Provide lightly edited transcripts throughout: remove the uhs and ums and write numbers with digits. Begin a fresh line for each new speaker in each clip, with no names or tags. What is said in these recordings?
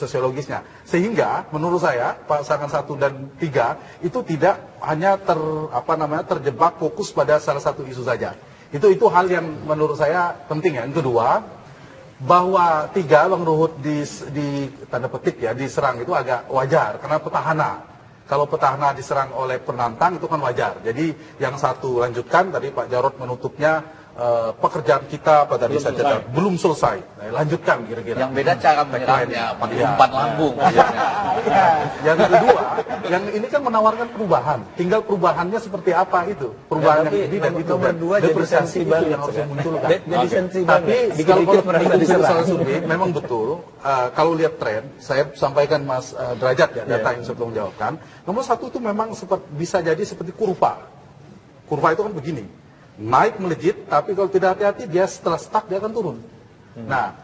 sosiologisnya. Sehingga menurut saya pasangan 1 dan 3 itu tidak hanya terjebak fokus pada salah satu isu saja. Itu hal yang menurut saya penting ya. Yang kedua, bahwa 3 Bang Ruhut di tanda petik ya diserang itu agak wajar karena petahana. Kalau petahana diserang oleh penantang itu kan wajar. Jadi yang satu lanjutkan, tadi Pak Jarod menutupnya pekerjaan kita pada desa Cedar belum selesai. Nah, lanjutkan kira-kira.
Yang beda cara menyerangnya, pakai umpan lambung.
Yang kedua, yang ini kan menawarkan perubahan. Tinggal perubahannya seperti apa itu? Perubahan yang ini dan itu.
Nomor 2 jadi sensi
itu yang harus dimunculkan.
Jadi sensi
Tapi
kalau merasa diserang.
memang betul. Kalau lihat tren, saya sampaikan Mas Derajat ya data yang saya belum jawabkan. Nomor 1 itu memang bisa jadi seperti kurva. Kurva itu kan begini. Naik melejit, tapi kalau tidak hati-hati dia setelah stuck dia akan turun. Nah,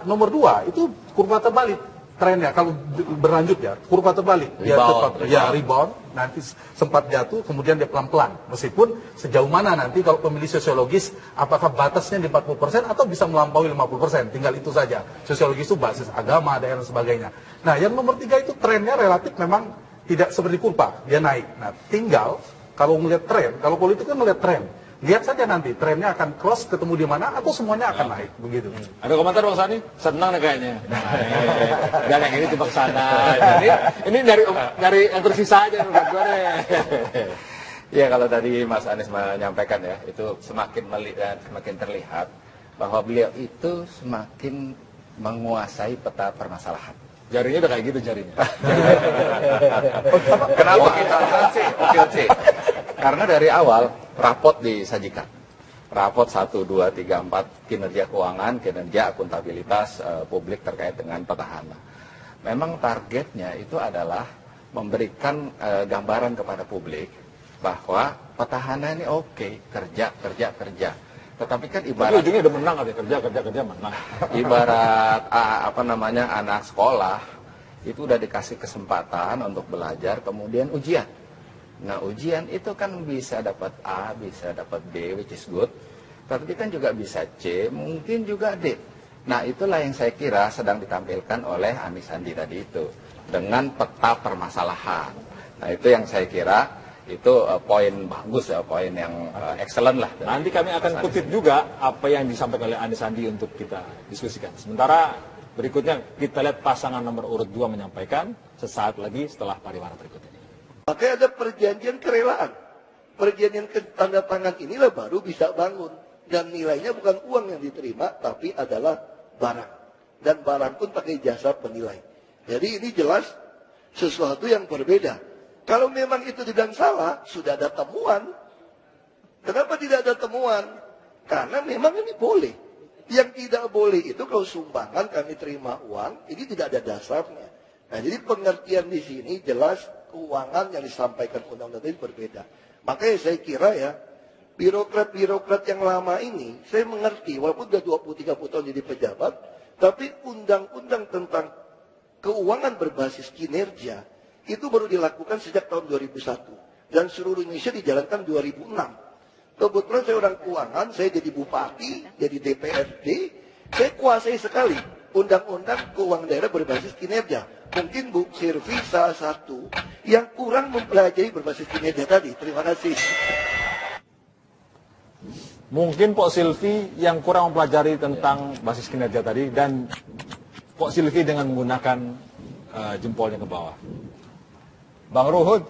nomor 2 itu kurva terbalik trennya kalau berlanjut ya, kurva terbalik. Dia rebound, nanti sempat jatuh, kemudian dia pelan-pelan. Meskipun sejauh mana nanti kalau pemilih sosiologis, apakah batasnya di 40% atau bisa melampaui 50%, tinggal itu saja. Sosiologis itu basis agama, daerah dan sebagainya. Nah, yang nomor 3 itu trennya relatif memang tidak seperti kurva, dia naik. Nah, tinggal kalau melihat tren, kalau politik kan melihat tren. Lihat saja nanti trennya akan cross ketemu di mana atau semuanya akan naik begitu.
Ada komentar Bang Sani? Senang nih kayaknya. Dan yang ini tiba ke sana. Ini dari yang tersisa aja buat gue deh.
Ya kalau tadi Mas Anies menyampaikan ya, itu semakin terlihat bahwa beliau itu semakin menguasai peta permasalahan.
Jarinya udah kayak gitu jarinya.
Kenapa kita sih? Oke. Karena dari awal rapot disajikan. Rapot 1, 2, 3, 4 kinerja keuangan, kinerja akuntabilitas publik terkait dengan petahana. Memang targetnya itu adalah memberikan gambaran kepada publik bahwa petahana ini oke, kerja. Tetapi kan ibarat
ujungnya udah menang aja, kerja menang.
Ibarat anak sekolah itu udah dikasih kesempatan untuk belajar, kemudian ujian. Nah, ujian itu kan bisa dapat A, bisa dapat B, which is good. Tapi kan juga bisa C, mungkin juga D. Nah, itulah yang saya kira sedang ditampilkan oleh Anies Sandi tadi itu. Dengan peta permasalahan. Nah, itu yang saya kira itu poin bagus ya, poin yang excellent lah.
Nanti kami akan kutip juga apa yang disampaikan oleh Anies Sandi untuk kita diskusikan. Sementara berikutnya kita lihat pasangan nomor urut 2 menyampaikan sesaat lagi setelah pariwara berikut ini.
Makanya ada perjanjian kerelaan. Perjanjian tanda tangan inilah baru bisa bangun. Dan nilainya bukan uang yang diterima, tapi adalah barang. Dan barang pun pakai jasa penilai. Jadi ini jelas sesuatu yang berbeda. Kalau memang itu tidak salah, sudah ada temuan. Kenapa tidak ada temuan? Karena memang ini boleh. Yang tidak boleh itu kalau sumbangan kami terima uang, ini tidak ada dasarnya. Nah, jadi pengertian di sini jelas keuangan yang disampaikan undang-undang ini berbeda. Makanya saya kira ya, birokrat-birokrat yang lama ini, saya mengerti, walaupun sudah 20-30 tahun jadi pejabat, tapi undang-undang tentang keuangan berbasis kinerja, itu baru dilakukan sejak tahun 2001. Dan seluruh Indonesia dijalankan 2006. Kebetulan saya orang keuangan, saya jadi bupati, jadi DPRD, saya kuasai sekali undang-undang keuangan daerah berbasis kinerja. Mungkin Bu Sylvi salah satu yang kurang mempelajari berbasis kinerja tadi. Terima kasih.
Mungkin Pak Sylvi yang kurang mempelajari tentang basis kinerja tadi, dan Pak Sylvi dengan menggunakan jempolnya ke bawah. Bang Ruhut,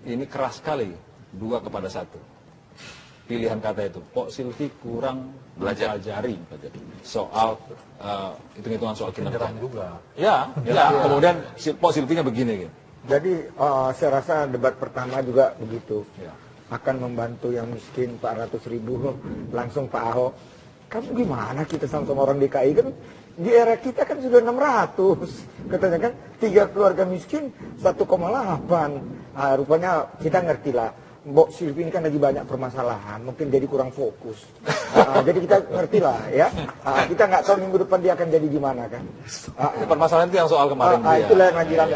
ini keras sekali, 2-1. Pilihan kata itu, Pak Sylvi kurang mempelajari soal hitung-hitungan soal kinerja
juga.
Ya. Kemudian Pak Sylvinya begini gitu.
Jadi saya rasa debat pertama juga begitu. Ya. Akan membantu yang miskin 400.000 langsung Pak Ahok. Kamu gimana kita sama orang DKI kan di era kita kan sudah 600. Katanya kan 3 keluarga miskin 1,8. Nah, rupanya kita ngerti lah. Mbok Sylvi ini kan lagi banyak permasalahan, mungkin jadi kurang fokus. Jadi kita ngerti lah ya. Kita nggak tahu minggu depan dia akan jadi gimana kan.
Permasalahan itu yang soal kemarin
itulah yang ngajiran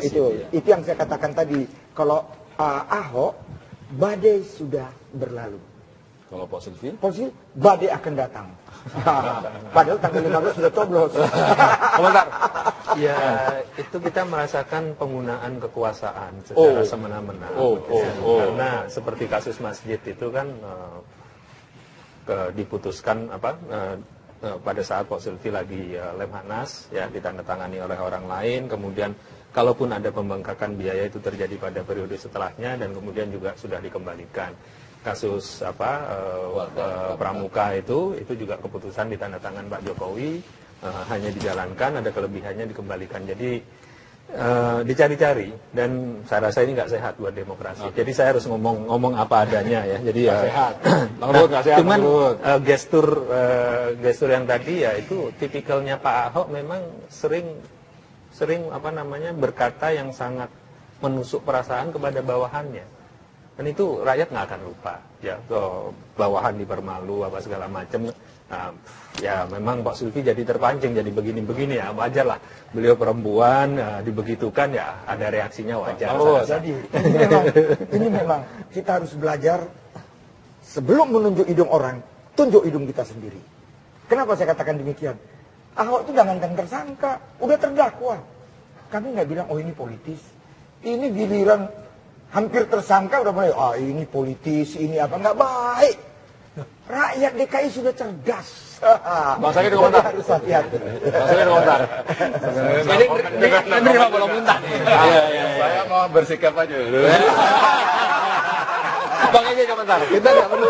itu yang saya katakan tadi. Kalau Ahok, badai sudah berlalu.
Kalau Pak Silvi?
Polisi, badai akan datang. Padahal tanggal 15 sudah coblos.
Komentar.
Ya, itu kita merasakan penggunaan kekuasaan secara semena-mena. Karena seperti kasus masjid itu kan diputuskan pada saat Pak Silvi lagi Lemhanas, ya ditandatangani oleh orang lain, kemudian kalaupun ada pembengkakan biaya itu terjadi pada periode setelahnya dan kemudian juga sudah dikembalikan. Kasus Pramuka itu juga keputusan ditandatangan Pak Jokowi, hanya dijalankan, ada kelebihannya dikembalikan. Jadi dicari-cari, dan saya rasa ini nggak sehat buat demokrasi. Jadi saya harus ngomong apa adanya ya. Jadi ya
sehat. Bang Ruhut nggak sehat.
Cuman gestur yang tadi ya itu tipikalnya Pak Ahok, memang sering berkata yang sangat menusuk perasaan kepada bawahannya. Dan itu rakyat nggak akan lupa, ya bawahan dipermalu apa segala macam. Ya memang Pak Silvi jadi terpancing, jadi begini-begini ya wajar lah. Beliau perempuan, dibegitukan ya ada reaksinya wajar.
Jadi ini memang kita harus belajar sebelum menunjuk hidung orang, tunjuk hidung kita sendiri. Kenapa saya katakan demikian? Ahok itu jangan tersangka, udah terdakwa. Kami nggak bilang oh ini politis, ini giliran hampir tersangka udah mulai, ini politis, ini apa, nggak baik. Rakyat DKI sudah cerdas.
Bang Sakit komentar.
Harus hati-hati.
Bang Sakit komentar.
Ini belum muntah nih. Saya mau bersikap aja dulu.
Bang Ege komentar. Kita nggak perlu.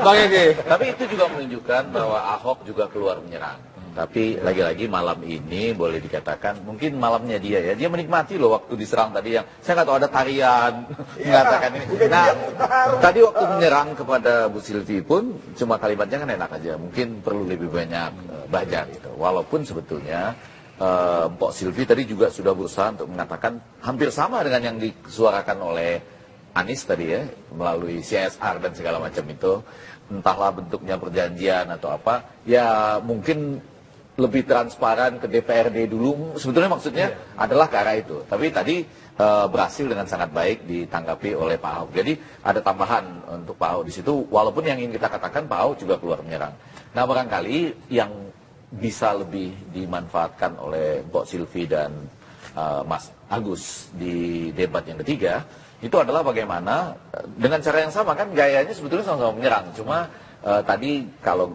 Bang Ege.
Tapi itu juga menunjukkan bahwa Ahok juga keluar menyerang. Tapi lagi-lagi malam ini boleh dikatakan mungkin malamnya dia ya. Dia menikmati loh waktu diserang tadi yang saya nggak tahu ada tarian mengatakan ini. Nah, tadi waktu menyerang kepada Bu Silvi pun cuma kalimatnya kan enak aja. Mungkin perlu lebih banyak belajar gitu. Walaupun sebetulnya Mbok Silvi tadi juga sudah berusaha untuk mengatakan hampir sama dengan yang disuarakan oleh Anies tadi ya, melalui CSR dan segala macam itu. Entahlah bentuknya perjanjian atau apa. Ya mungkin lebih transparan ke DPRD dulu, sebetulnya maksudnya adalah ke arah itu. Tapi tadi berhasil dengan sangat baik ditanggapi oleh Pak Ahok. Jadi ada tambahan untuk Pak Ahok di situ, walaupun yang ingin kita katakan Pak Ahok juga keluar menyerang. Nah barangkali yang bisa lebih dimanfaatkan oleh Mbok Silvi dan Mas Agus di debat yang ketiga, itu adalah bagaimana dengan cara yang sama kan gayanya sebetulnya sama-sama menyerang. Cuma tadi kalau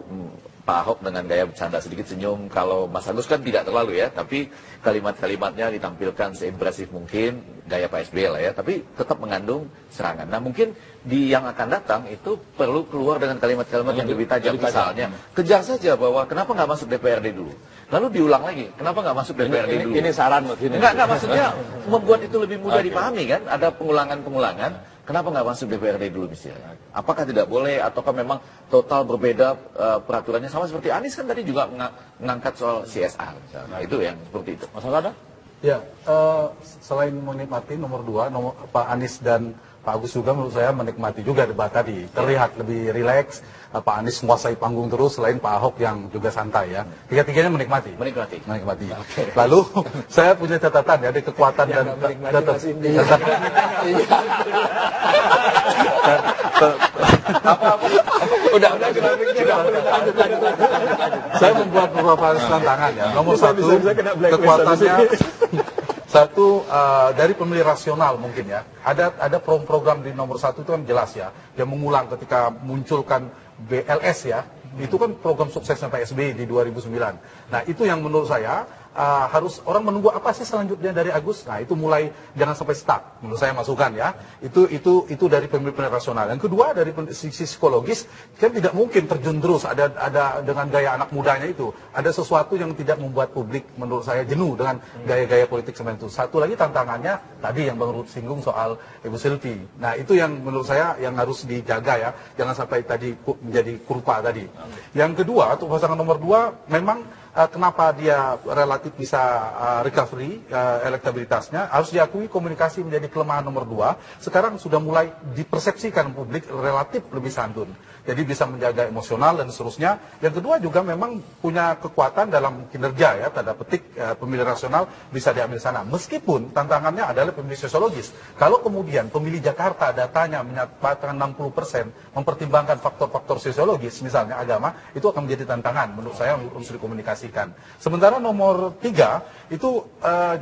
Pak Ahok dengan gaya bercanda sedikit senyum, kalau Mas Agus kan tidak terlalu ya, tapi kalimat-kalimatnya ditampilkan seimpresif mungkin, gaya Pak SBY lah ya, tapi tetap mengandung serangan. Nah mungkin di yang akan datang itu perlu keluar dengan kalimat-kalimat yang lebih tajam, misalnya kejar saja bahwa kenapa nggak masuk DPRD dulu, lalu diulang lagi, kenapa nggak masuk DPRD dulu.
Ini saran buat ini.
Enggak, maksudnya membuat itu lebih mudah dipahami kan, ada pengulangan-pengulangan. Kenapa nggak masuk DPRD dulu misalnya? Apakah tidak boleh ataukah memang total berbeda peraturannya sama seperti Anies kan tadi juga mengangkat soal CSR misalnya. Nah, itu yang seperti itu.
Mas Alada?
Ya, selain menikmati nomor 2, Pak Anies dan Pak Agus juga menurut saya menikmati juga debat tadi. Terlihat lebih rileks, Pak Anies menguasai panggung terus, selain Pak Ahok yang juga santai ya. Tiga-tiganya menikmati. Menikmati. Lalu saya punya catatan ya, ada kekuatan dan saya membuat beberapa tantangan ya. Nomor 1, kekuatannya dari pemilih rasional mungkin ya. Ada program di nomor 1 itu kan jelas ya. Yang mengulang ketika munculkan BLS ya. Itu kan program suksesnya Pak SBY di 2009. Nah itu yang menurut saya harus orang menunggu apa sih selanjutnya dari Agus. Nah itu mulai jangan sampai stuck. Menurut saya masukan ya. Itu dari pemilih rasional. Yang kedua dari sisi psikologis kan tidak mungkin terjun terus ada dengan gaya anak mudanya itu. Ada sesuatu yang tidak membuat publik menurut saya jenuh dengan gaya-gaya politik seperti itu. Satu lagi tantangannya tadi yang Bang Ruhut singgung soal Ibu Silvi. Nah itu yang menurut saya yang harus dijaga ya. Jangan sampai tadi menjadi kurpa tadi. Yang kedua, untuk pasangan nomor 2 memang kenapa dia relatif bisa recovery elektabilitasnya, harus diakui komunikasi menjadi kelemahan nomor 2. Sekarang sudah mulai dipersepsikan publik relatif lebih santun. Jadi bisa menjaga emosional dan seterusnya. Yang kedua juga memang punya kekuatan dalam kinerja ya, tanda petik pemilih rasional bisa diambil sana. Meskipun tantangannya adalah pemilih sosiologis. Kalau kemudian pemilih Jakarta datanya menyatakan 60% mempertimbangkan faktor-faktor sosiologis, misalnya agama, itu akan menjadi tantangan menurut saya untuk dikomunikasikan. Sementara nomor 3 itu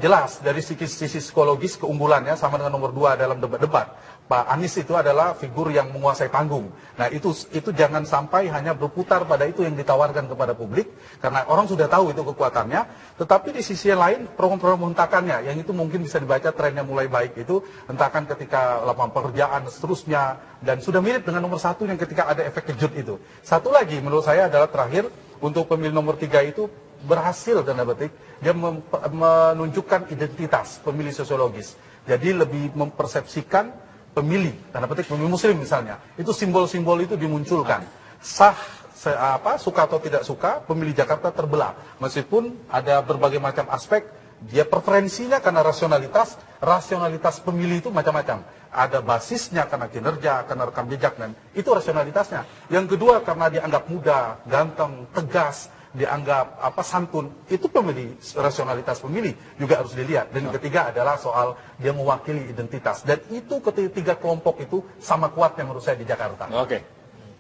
jelas dari sisi psikologis keunggulannya sama dengan nomor 2 dalam debat-debat. Pak Anies itu adalah figur yang menguasai panggung. Nah itu jangan sampai hanya berputar pada itu yang ditawarkan kepada publik, karena orang sudah tahu itu kekuatannya. Tetapi di sisi lain program-program hentakannya, yang itu mungkin bisa dibaca trennya mulai baik itu, hentakan ketika lapangan pekerjaan seterusnya, dan sudah mirip dengan nomor 1 yang ketika ada efek kejut itu. Satu lagi menurut saya adalah terakhir, untuk pemilih nomor 3 itu berhasil tanda petik, dia menunjukkan identitas pemilih sosiologis. Jadi lebih mempersepsikan pemilih, tanda petik pemilih muslim misalnya, itu simbol-simbol itu dimunculkan. Suka atau tidak suka, pemilih Jakarta terbelah. Meskipun ada berbagai macam aspek, dia preferensinya karena rasionalitas pemilih itu macam-macam. Ada basisnya karena kinerja, karena rekam jejak, dan itu rasionalitasnya. Yang kedua karena dianggap muda, ganteng, tegas, dianggap santun, itu pemilih, rasionalitas pemilih juga harus dilihat. Dan yang ketiga adalah soal dia mewakili identitas, dan itu ketiga kelompok itu sama kuatnya menurut saya di Jakarta.
Oke,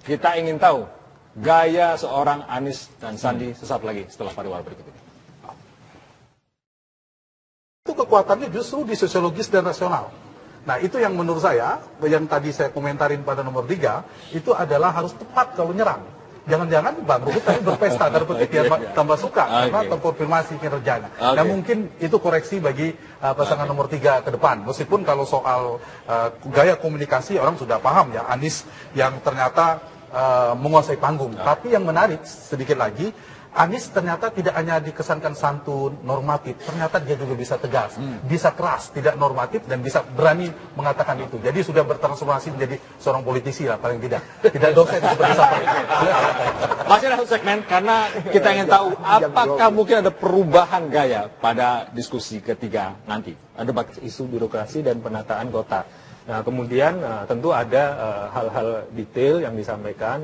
kita ingin tahu gaya seorang Anies dan Sandi sesaat lagi setelah pariwara berikut ini.
Itu kekuatannya justru di sosiologis dan rasional. Nah itu yang menurut saya, yang tadi saya komentarin pada nomor 3, itu adalah harus tepat kalau nyerang. Jangan-jangan Bang Ruhut tadi berpesta terpetik biar tambah suka karena terkonfirmasi kinerjanya. Nah mungkin itu koreksi bagi pasangan nomor 3 ke depan. Meskipun kalau soal gaya komunikasi orang sudah paham ya, Anies yang ternyata menguasai panggung. Tapi yang menarik sedikit lagi, Anies ternyata tidak hanya dikesankan santun, normatif, ternyata dia juga bisa tegas, bisa keras, tidak normatif, dan bisa berani mengatakan itu. Jadi sudah bertransformasi menjadi seorang politisi lah paling tidak. Tidak dosen seperti saya.
Masih ada satu segmen, karena kita ingin tahu apakah mungkin ada perubahan gaya pada diskusi ketiga nanti.
Ada isu birokrasi dan penataan kota. Nah, kemudian tentu ada hal-hal detail yang disampaikan,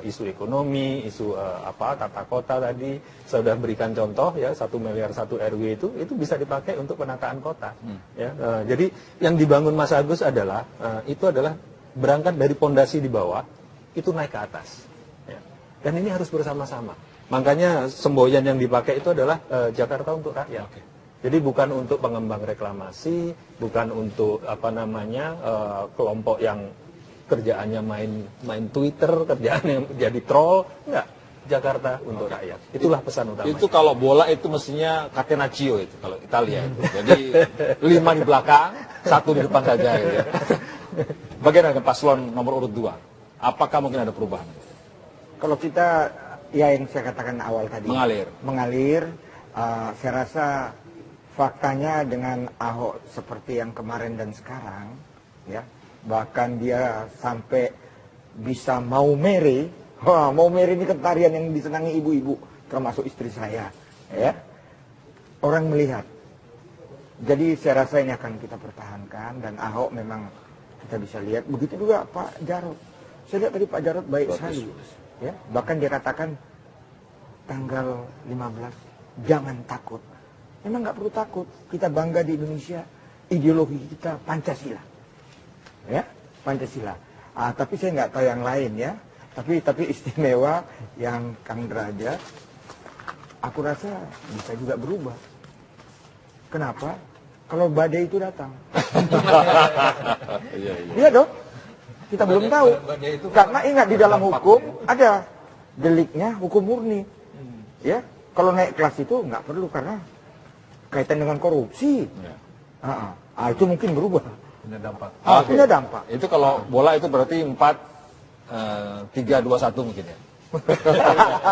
isu ekonomi, isu tata kota tadi. Saya sudah berikan contoh ya, 1 miliar 1 RW itu bisa dipakai untuk penataan kota. Ya, jadi yang dibangun Mas Agus adalah itu adalah berangkat dari pondasi di bawah, itu naik ke atas. Ya. Dan ini harus bersama-sama. Makanya semboyan yang dipakai itu adalah Jakarta untuk rakyat. Okay. Jadi bukan untuk pengembang reklamasi, bukan untuk kelompok yang kerjaannya main Twitter, kerjaannya jadi troll, enggak. Jakarta untuk rakyat. Itulah pesan utama.
Itu kalau bola itu mestinya catenaccio itu kalau Italia itu. Jadi 5 di belakang, 1 di depan saja gitu ya. Bagaimana dengan paslon nomor urut 2? Apakah mungkin ada perubahan?
Kalau kita ya yang saya katakan awal tadi, mengalir, saya rasa faktanya dengan Ahok seperti yang kemarin dan sekarang, ya, bahkan dia sampai bisa mau mere ini kan tarian yang disenangi ibu-ibu, termasuk istri saya, ya. Orang melihat. Jadi saya rasa ini akan kita pertahankan, dan Ahok memang kita bisa lihat. Begitu juga Pak Jarod. Saya lihat tadi Pak Jarod baik sekali, ya. Bahkan dia katakan tanggal 15 jangan takut. Memang nggak perlu takut, kita bangga di Indonesia, ideologi kita Pancasila, ya, Pancasila. Tapi saya nggak tahu yang lain ya, tapi istimewa yang Kang Derajat, aku rasa bisa juga berubah. Kenapa? Kalau badai itu datang. Iya dong, kita belum tahu. Karena ingat di dalam hukum ada deliknya hukum murni, ya. Kalau naik kelas itu nggak perlu karena kaitan dengan korupsi, itu mungkin berubah.
Punya dampak.
Punya dampak.
Itu kalau bola itu berarti 4-3-2-1 mungkin ya.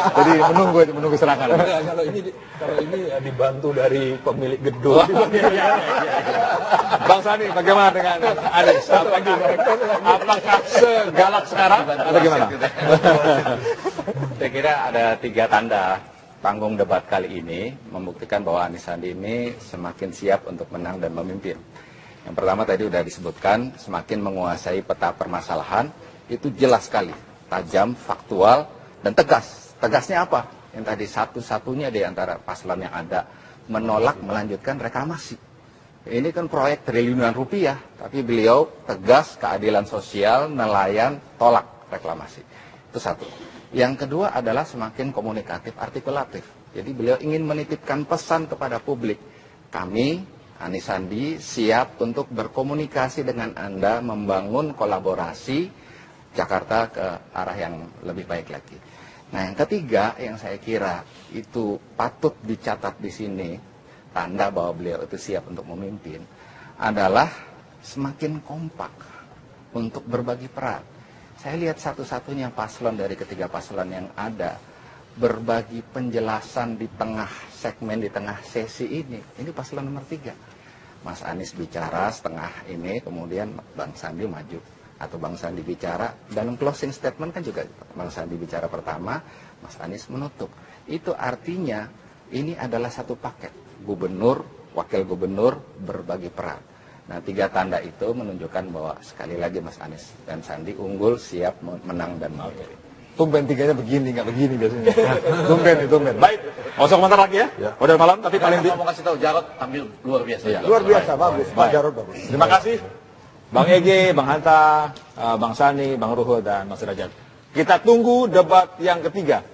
Jadi menunggu serangan.
Kalau ini dibantu dari pemilik gedung.
Bang Sandi, bagaimana dengan Anies? Apakah segalak sekarang atau gimana?
Saya kira ada 3 tanda panggung debat kali ini membuktikan bahwa Anies Sandi ini semakin siap untuk menang dan memimpin. Yang pertama tadi sudah disebutkan, semakin menguasai peta permasalahan, itu jelas sekali, tajam, faktual, dan tegas. Tegasnya apa? Yang tadi satu-satunya di antara paslon yang ada menolak melanjutkan reklamasi. Ini kan proyek triliunan rupiah, tapi beliau tegas, keadilan sosial, nelayan, tolak reklamasi. Itu satu. Yang kedua adalah semakin komunikatif, artikulatif. Jadi beliau ingin menitipkan pesan kepada publik. Kami, Anies Sandi, siap untuk berkomunikasi dengan Anda, membangun kolaborasi Jakarta ke arah yang lebih baik lagi. Nah, yang ketiga yang saya kira itu patut dicatat di sini, tanda bahwa beliau itu siap untuk memimpin, adalah semakin kompak untuk berbagi peran. Saya lihat satu-satunya paslon dari ketiga paslon yang ada berbagi penjelasan di tengah segmen, di tengah sesi ini paslon nomor 3. Mas Anies bicara setengah ini, kemudian Bang Sandi maju. Atau Bang Sandi bicara, dalam closing statement kan juga Bang Sandi bicara pertama, Mas Anies menutup. Itu artinya ini adalah satu paket. Gubernur, wakil gubernur berbagi peran. Nah, 3 tanda itu menunjukkan bahwa sekali lagi Mas Anies dan Sandi unggul, siap menang dan mau.
Tumben 3-nya begini, nggak begini biasanya. tumben. Baik, nggak usah komentar lagi ya. Udah malam, tapi paling
mau kasih tahu Jarod tampil luar biasa.
Iya.
Luar biasa, bagus. Pak Jarod bagus.
Terima kasih, Bang Ege, Bang Hanta, Bang Sani, Bang Ruhut, dan Mas Derajat. Kita tunggu debat yang ketiga.